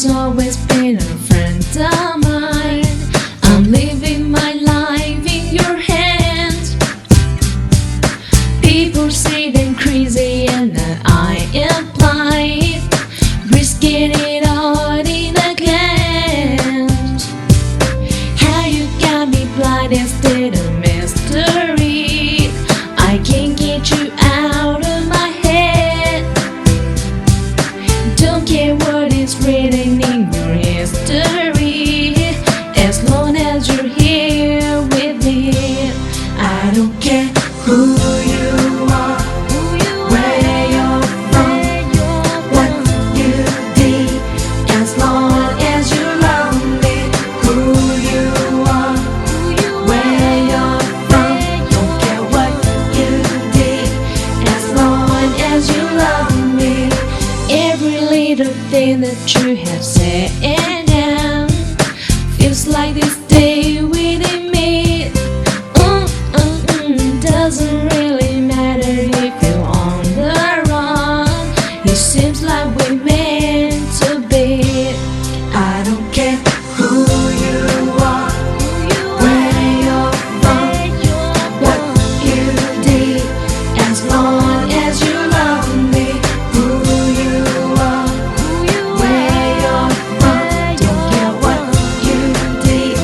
always been a friend of mine. I'm living my life in your hands. People say I'm crazy and that I am blind, risking it all in a glance. How you got me blind instead of mystery. I can't get you out of my head. Don't care what is written in your history, as long as you're here with me. I don't care who you are, where you're from, what you did, as long as you love me. Who you are, where you're from, don't care what you did, as long as you love me. Every little thing that you have said and done feels like this day within me. Doesn't really matter if you're on the run. It seems like we're meant to be. I don't care who you are, where you're from, what you did, as long as you love me. Who you are, where you're from, don't care what you did,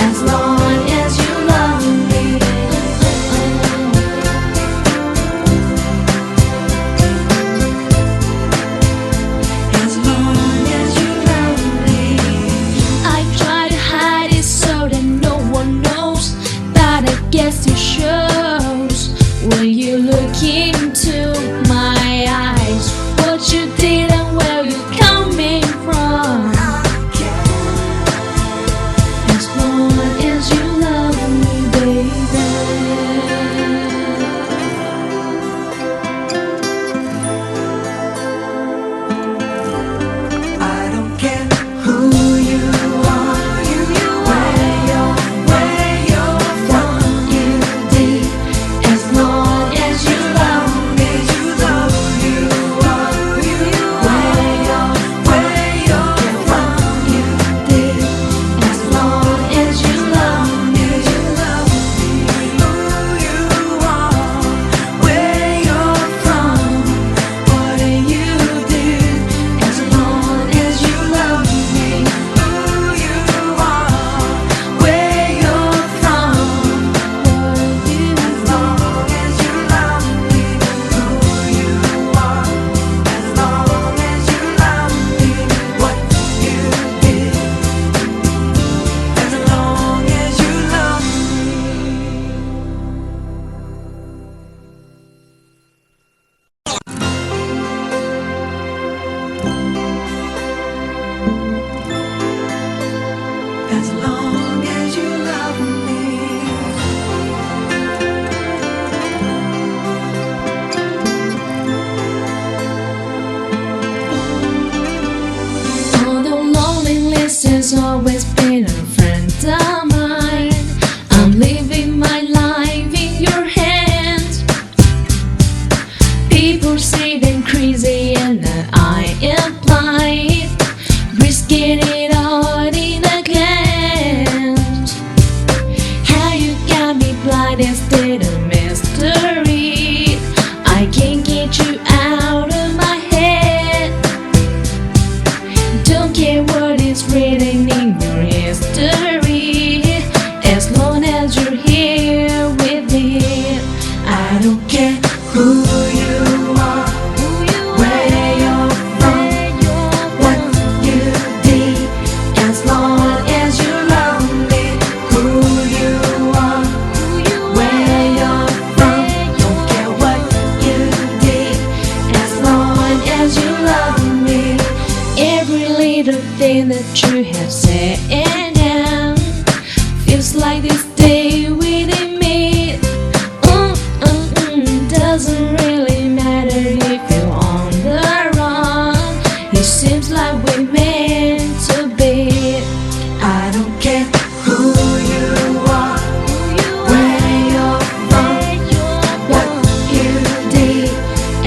as long as you love me. As long as you love me. I try to hide it so that no one knows, but I guess it shows when you look into my eyes. What you did and where you're coming from. As long as you love me, baby. I don't care who you are, where you're from, you did, as long as you love me. You are, where you're from, you did, as long as you love me. Who you are, where you're from, what you did, as long as you love me. Who you are, where you're from, what you did, as long as you love me. Who you are, as long as you love me. What you did, as long as you love me. As long as you love me. Although loneliness has always been a friend of mine, I'm living my life in your hands. People say I'm crazy and that I am blind, risking it all in a glance. How you got me blind instead of mystery. I can't get you out of my head. Don't care what is written in your history, as long as you're here with me. I don't care who you are, where you're from, what you did, as long as you love me. Who you are, where you're from, don't care what you did, as long as you love me. Every little thing that you have said and done feels like this day within me. Doesn't really matter if you're on the run. It seems like we're meant to be. I don't care who you are, where you're from, what you did,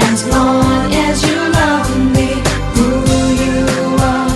as long as you love me. Who you are,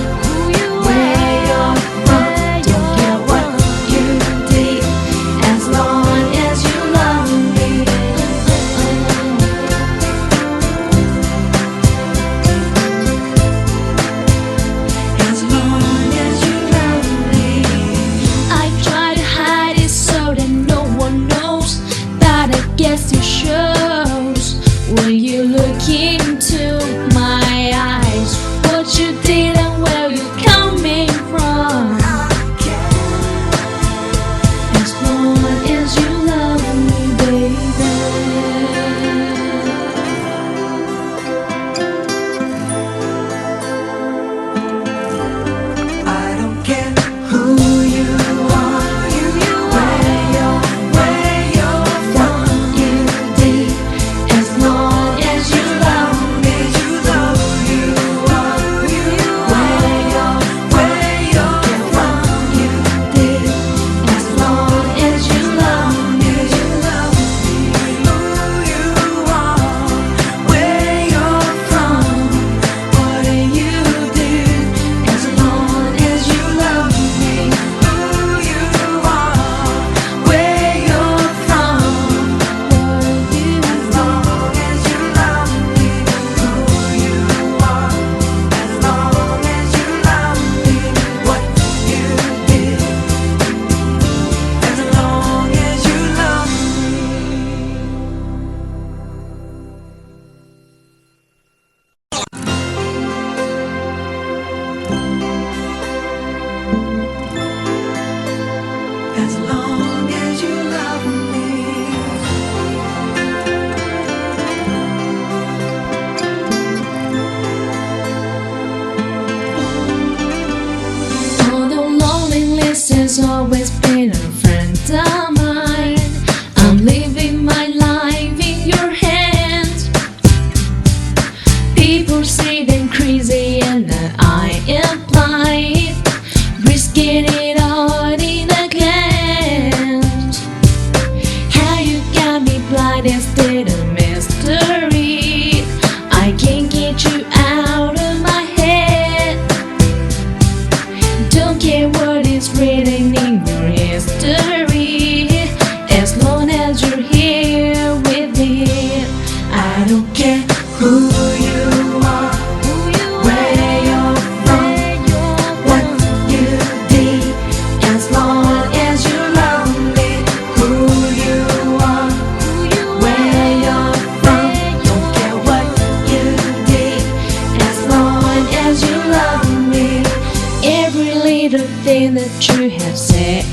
has always been a friend of mine. I'm living my life in your hands. People say I'm crazy and that I am blind, risking it all in a glance. How you got me blind is still a mystery. I can't get you out of my head. Don't care what is written in your history, as long as you're here with me. I don't care who you are, where you're from, what you did, as long as you love me. Who you are, where you're from, don't care what you did, as long as you love me. Every little thing that you have said